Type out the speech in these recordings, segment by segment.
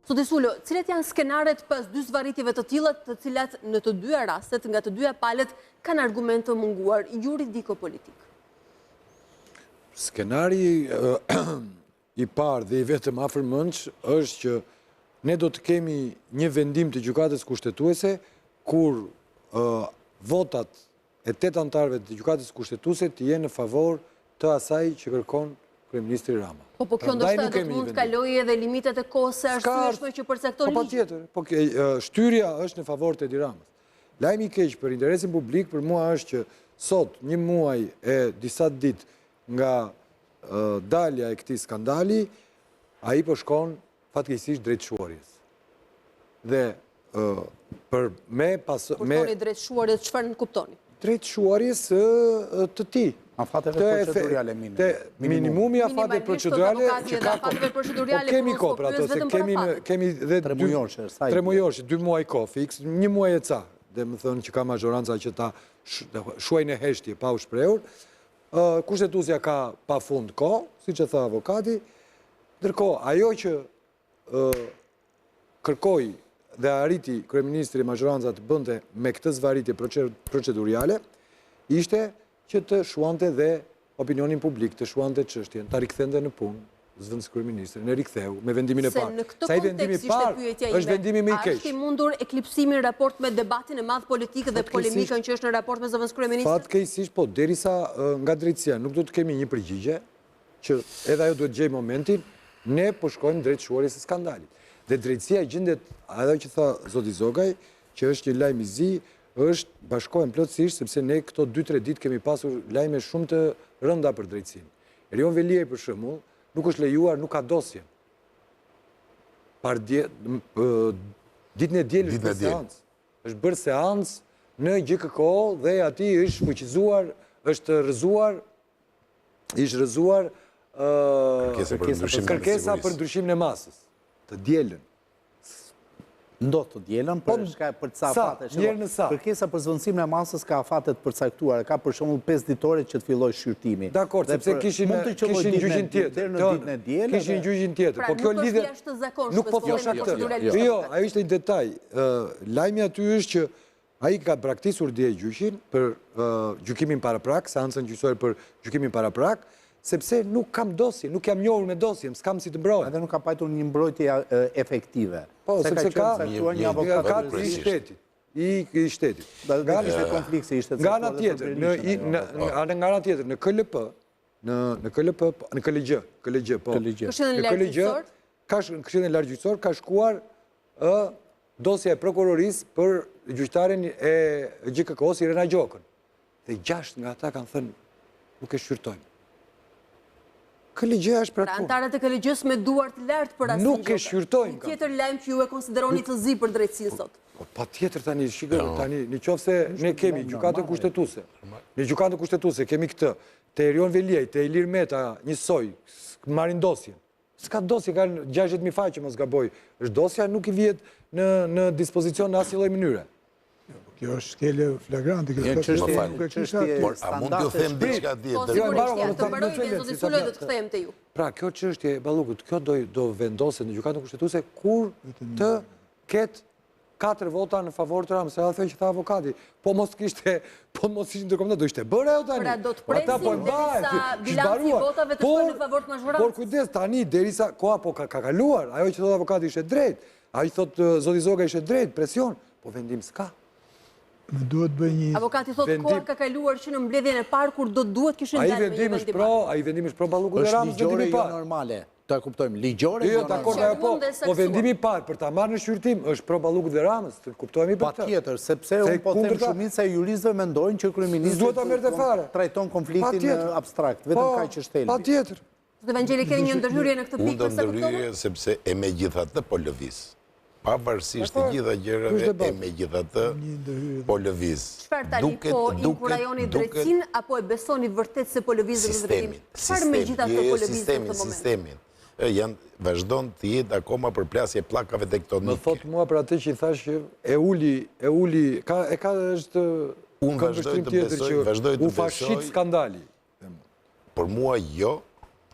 Zoti Sullo, cilat janë skenaret pas dy zvarritjeve të tilla, të cilat në të dyja rastet, nga të dyja palët, kanë argumente munguar juridiko-politik? Skenari i parë dhe i vetëm afërmendsh është që ne do të kemi një vendim të gjykatës kushtetuese kur votat e 8 anëtarëve të gjykatës kushtetuese të jenë në favor të asaj që kërkon Kryeministri Rama. Po kjo ndoshta do të mund të kalojë edhe limitet e kohës së arsyeshme që përcakton ligji. Po patjetër, po shtyrja është në favor të Edi Ramës. Lajmi i keq për interesin publik për mua është që sot një muaj e disa ditë nga dalja e këtij skandali, ai po shkon fatkeqësisht drejt shuarjes. Dhe për me kuptoni drejt shuarjes, çfarë kuptoni? Drejt shuarjes të tij. Afateve procedurale minimumi afatet procedurale që ka kemi kohë për ato, se kemi dhe 3 mujorshe, 2 muaj kohë fix, 1 muaj e ca, dhe më thënë që ka mazhoranca që ta shuajnë e heshtje pa u shprehur. Kushtetuesja ka pa fund kohë, siç e tha avokati, ndërkohë ajo që kërkoi dhe arriti kryeministri mazhoranca të bënte me këtë zvarritje procedurale ishte që të shuante dhe opinionin publik, të shuante çështjen, ta rikthente në punë, zëvendës kryeministri, në riktheu me vendimin e parë. Se në këtë kontekst ishte pyetja ime, është vendimi më i keq. A është i mundur eklipsimi në raport me debatin e madh politik dhe polemikën që është në raport me zëvendës kryeministri? Fatkeqësisht po, derisa nga drejtësia nuk do të kemi një përgjigje, që edhe ajo duhet gjejë momentin, ne po shkojmë drejt shuarjes së skandalit. Dhe drejtësia gjendet, ajo që tha zoti Zogaj, që është një lajm i zi, është bashkohen plotësisht, sepse ne këto 2-3 ditë kemi pasur lajme shumë të rënda për drejtësinë. Erion Veliaj, për shembull, nuk është lejuar, nuk ka dosje. Ditën e dielës për seancë. Është bërë seancë në GKK dhe aty është fuqizuar, është rrëzuar kërkesa për ndryshimin e masës, të dielën. Ndodh të dielën, për ca afate. Kërkesa për zvendësimin e masës ka afate të përcaktuara, ka për shembull 5 ditore që të fillojë shqyrtimi. Dakor, sepse kishin gjyqin tjetër. Deri në ditën e dielës. Kishin gjyqin tjetër. Po kjo lidhet nuk po thosha këtë. Jo, ajo ishte një detaj. Lajmi aty është që ai ka braktisur dje gjyqin për gjykimin paraprak, seancën gjyqësore për gjykimin paraprak, sepse nuk kam dosje, nuk jam njohur me dosje, s'kam si të mbroj. Edhe nuk ka pajtur një mbrojtje efektive. Po, sepse ka një avokat i shtetit. I shtetit. Nga ana tjetër, në KLP, në KLG, po. Këshillin e lartëgjyqësor ka shkuar dosja e prokurorisë për gjyqtarin e GKK-s Irena Gjokën. Dhe 6 nga ata kanë thënë nuk e shqyrtojmë. KLG është pra antarët e KLG-s me duar të lartë për asnjë. Nuk e shqyrtojmë. Tjetër lajm që ju e konsideroni të zi për drejtësinë sot. Patjetër tani, nëse ne kemi gjykatën kushtetuese. Në gjykatën kushtetuese kemi këtë, te Erion Veliaj, te Ilir Meta, njësoj, marrin dosjen. S'ka dosje, kanë 60.000 faqe mos gaboj. Është dosja nuk i vjet në dispozicion në asnjë lloj mënyre. Kjo është skele flagrante. Por a mund t'ju them diçka tjetër? Të mbaroj me zoti Sullo do të kthehem te ju. Pra, kjo çështje e Ballukut, kjo do vendoset në gjykatën kushtetuese kur të ketë 4 vota në favor të Ramës, edhe thënë që tha avokati. Po mos ishte ndërkombëtar, do ishte bërë ajo tani. Pra do të presim derisa bilanci i votave të shkojë në favor të mazhorancës. Por kujdes tani derisa koha po ka kaluar, ajo që thot avokati ishte drejt, ai thot zoti Zoga ishte drejt, presion, po vendim s'ka. Duhet bëj një... Avokati thot koha ka kaluar që në mbledhjen e parë kur do duhet kishin dalë me një vendim. Ai vendimi është pro Ballukut dhe Ramës vendimi i parë. Normale. Ta kuptojmë, ligjore. Jo, dakord ajo po vendimi i parë për ta marrë në shqyrtim është pro Ballukut dhe Ramës, të kuptojmë për këtë. Patjetër, sepse unë po them shumica e juristëve mendojnë që kryeministri trajton konfliktin abstrakt, vetëm kaq që shtel. Patjetër. Zoti Evangeli keni një ndërhyrje në këtë pikë për sa kuptova? Sepse e megjithatë po lëviz. Pavarësisht të gjitha gjërave e megjithatë po lëviz. Çfarë tani po inkurajoni drejtësinë apo e besoni vërtet se po lëviz në drejtim? Çfarë megjithatë po lëviz në këtë moment? Sistemin. Vazhdon të jetë akoma përplasje pllakave tektonike. Më thot mua për atë që i thash që e uli, ka është unë vazhdoj të besoj, u fashit skandali. Por mua jo,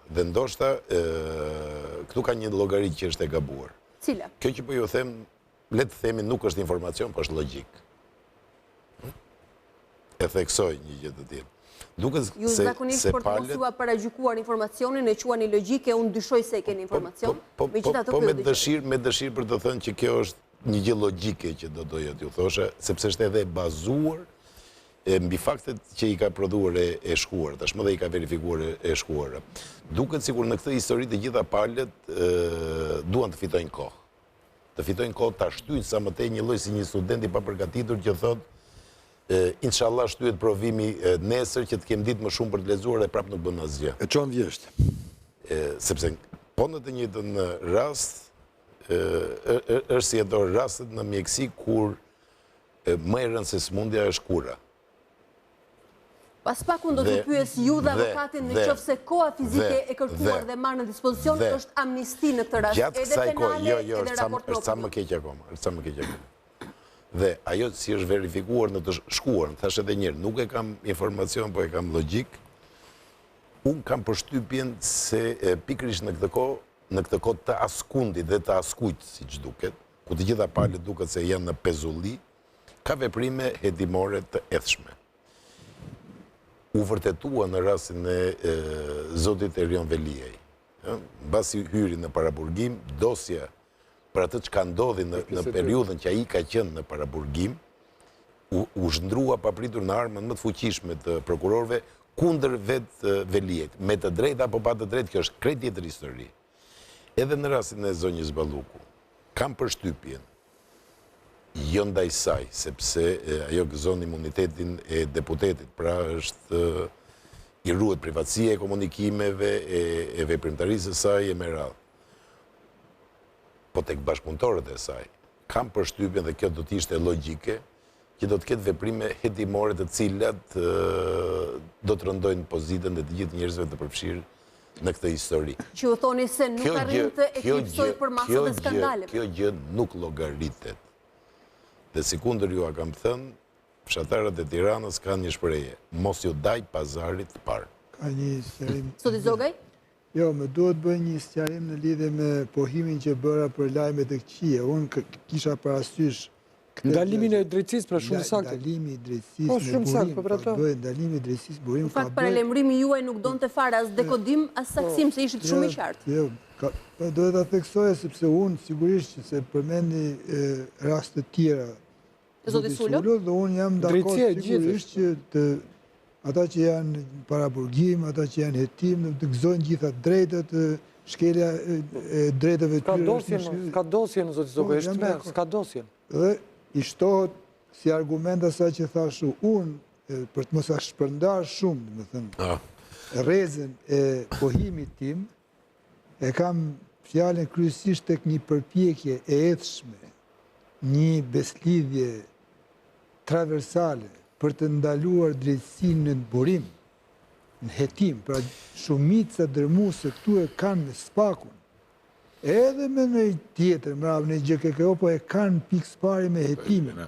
dhe ndoshta këtu ka një llogari që është e gabuar. Cila? Kjo që po ju them, le të themi nuk është informacion, po është logjik. E theksoj një gjë të tillë. Ju zakonisht për të mos u paragjykuar informacionin e quani logjike, unë dyshoj se keni informacion. Po me dëshirë për të thënë që kjo është një gjë logjike që do doja t'ju thosha, sepse është edhe bazuar mbi faktet që i ka prodhuar e shkuar, tashmë dhe i ka verifikuar e shkuara. Duket sikur në këtë histori të gjitha palët duan të fitojnë kohë. Të fitojnë kohë ta shtyjnë sa më tej një lloj si një student i papërgatitur që thotë inshallah shtyhet provimi nesër që të kem ditë më shumë për të lexuar e prap nuk bën asgjë. E çon vjesht. Sepse po në të njëjtën rast është si ato rastet në mjeksi kur më e rëndë se smundja është kura. Pas pak unë do të pyes ju dhe avokatin në qoftë se koha fizike e kërkuar dhe marrë në dispozicion është amnisti në këtë rast. Gjatë kësaj kohe, është sa më keq akoma. Dhe ajo si është verifikuar në të shkuar, thash edhe njërë, nuk e kam informacion, po e kam logjik, unë kam përshtypjen se pikrish në këtë kohë të askundit dhe të askujt, si që duket, ku të gjitha palët duket se janë në pezulli, ka veprime hetimore të edhshme. U vërtetua në rastin e zotit Erion Veliaj. Basi hyri në paraburgim, dosja për atë që ka ndodhi në periudhën që a i ka qenë në paraburgim, u zhndrua papritur në armën më të fuqishme të prokurorve kundër vetë Veliajt. Me të drejtë apo pa të drejtë, kjo është krejt tjetër histori. Edhe në rastin e zonjës Balluku, kam përshtypjen, jo ndaj saj, sepse ajo gëzon imunitetin e deputetit, pra është i ruhet privatësia e komunikimeve, e veprimtarisë së saj e me radhë. Po tek bashkëpunëtorët e saj, kam përshtypjen dhe kjo do t'ishte logjike, që do t'ketë veprime hetimore të cilat do të rëndojnë pozitën dhe të gjithë njerëzve të përfshirë në këtë histori. Që u thoni se nuk arrin të eklipsoj për masat e skandaleve. Kjo gjë nuk llogaritet. Dhe si kundër ju a kam thënë, fshatarët e Tiranës kanë një shprehje, mos ju daj pazarit të parë. Ka një sqarim. Zoti Zogaj? Jo, më duhet bëj një sqarim në lidhje me pohimin që bëra për lajmet e këqija. Unë kisha parasysh ndalimin e drejtësisë për shumë saktë. Ndalimi i drejtësisë me burim. Ndalimi i drejtësisë burim. Në fakt paralajmërimi juaj nuk donte fare as dekodim, as saksim, se ishit shumë i qartë. Jo, do ta theksoja sepse unë sigurisht që se përmendi raste të tjera. Zoti Sulo, dhe unë jam dakord sigurisht që ata që janë paraburgim, ata që janë hetim, të gëzojnë gjitha drejtët, shkelja e drejtëve të tyre. Ska dosje në Zoti Zogaj, është merë, ska dosje. Dhe i shtohet si argument asaj që thashu unë, për të mos a shpërndar shumë, më thënë, rrezën e pohimit tim, e kam fjalën kryesisht tek një përpjekje e edhshme, një beslidhje traversale, për të ndaluar drejtësinë në burim, në hetim, pra shumica dërmuese këtu e kanë me spakun, edhe me në tjetër, mravë në GKKO, po e kanë pikë spari me hetimin.